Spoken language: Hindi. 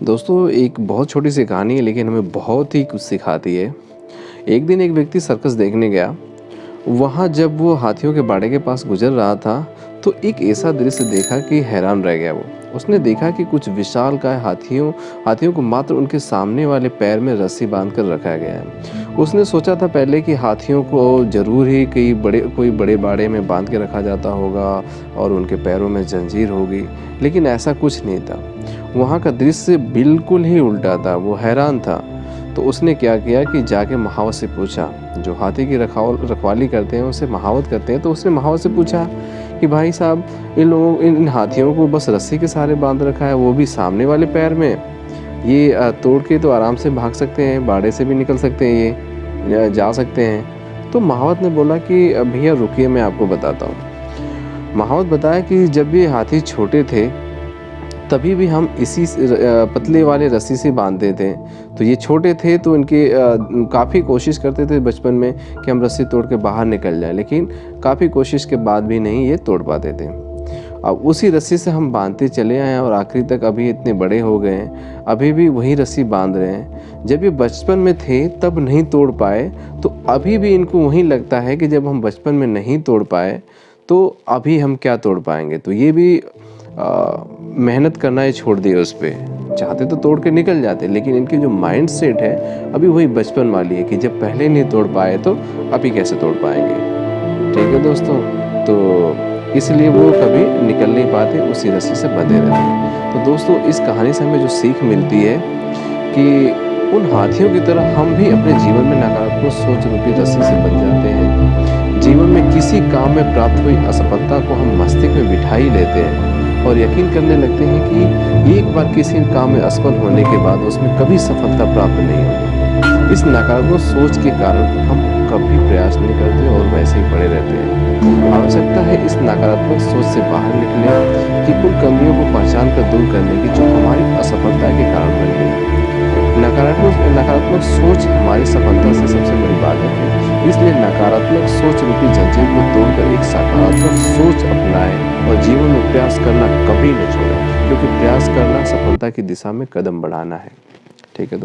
दोस्तों एक बहुत छोटी सी कहानी है लेकिन हमें बहुत ही कुछ सिखाती है। एक दिन एक व्यक्ति सर्कस देखने गया। वहाँ जब वो हाथियों के बाड़े के पास गुजर रहा था तो एक ऐसा दृश्य देखा कि हैरान रह गया वो। उसने देखा कि कुछ विशालकाय हाथियों हाथियों को मात्र उनके सामने वाले पैर में रस्सी बांधकर रखा गया है। उसने सोचा था पहले कि हाथियों को जरूर ही कोई बड़े बाड़े में बांध के रखा जाता होगा और उनके पैरों में जंजीर होगी, लेकिन ऐसा कुछ नहीं था। वहाँ का दृश्य बिल्कुल ही उल्टा था। वो हैरान था। तो उसने क्या किया कि जाके महावत से पूछा, जो हाथी की रखवाली करते हैं उसे महावत करते हैं। तो उसने महावत से पूछा कि भाई साहब, इन हाथियों को बस रस्सी के सहारे बांध रखा है, वो भी सामने वाले पैर में। ये तोड़ के तो आराम से भाग सकते हैं, बाड़े से भी निकल सकते हैं, ये जा सकते हैं। तो महावत ने बोला कि भैया रुकिए, मैं आपको बताता हूँ। महावत बताया कि जब ये हाथी छोटे थे तभी भी हम इसी पतले वाले रस्सी से बांधते थे। तो ये छोटे थे तो इनके काफ़ी कोशिश करते थे बचपन में कि हम रस्सी तोड़ के बाहर निकल जाए, लेकिन काफ़ी कोशिश के बाद भी नहीं ये तोड़ पाते थे। अब उसी रस्सी से हम बांधते चले आए और आखिरी तक अभी इतने बड़े हो गए हैं, अभी भी वही रस्सी बांध रहे हैं। जब ये बचपन में थे तब नहीं तोड़ पाए, तो अभी भी इनको वही लगता है कि जब हम बचपन में नहीं तोड़ पाए तो अभी हम क्या तोड़ पाएंगे। तो ये भी मेहनत करना ही छोड़ दिया उस पर। चाहते तो तोड़ के निकल जाते, लेकिन इनकी जो माइंड सेट है अभी वही बचपन वाली है कि जब पहले नहीं तोड़ पाए तो अभी कैसे तोड़ पाएंगे। ठीक है दोस्तों, तो इसलिए वो कभी निकल नहीं पाते, उसी रस्सी से बंधे रहते हैं। तो दोस्तों इस कहानी से हमें जो सीख मिलती है कि उन हाथियों की तरह हम भी अपने जीवन में नकारात्मक सोच रूपी रस्सी से बंध जाते हैं। जीवन में किसी काम में प्राप्त हुई असफलता को हम मस्तिष्क में बिठा ही लेते हैं और यकीन करने लगते हैं कि एक बार किसी काम में असफल होने के बाद उसमें कभी सफलता प्राप्त नहीं होगी। इस नकारात्मक सोच के कारण हम कभी प्रयास नहीं करते और वैसे ही पड़े रहते हैं। आवश्यकता है इस नकारात्मक सोच से बाहर निकले कि उन कमियों को पहचान कर दूर करने की जो हमारी असफलता के कारण बन गई। नकारात्मक सोच हमारी सफलता से सबसे बड़ी बाधक है। इसलिए नकारात्मक सोच रूपी जंजीर को तोड़कर एक सकारात्मक सोच अपनाएं और जीवन में प्रयास करना कभी न छोड़ें, क्योंकि प्रयास करना सफलता की दिशा में कदम बढ़ाना है। ठीक है।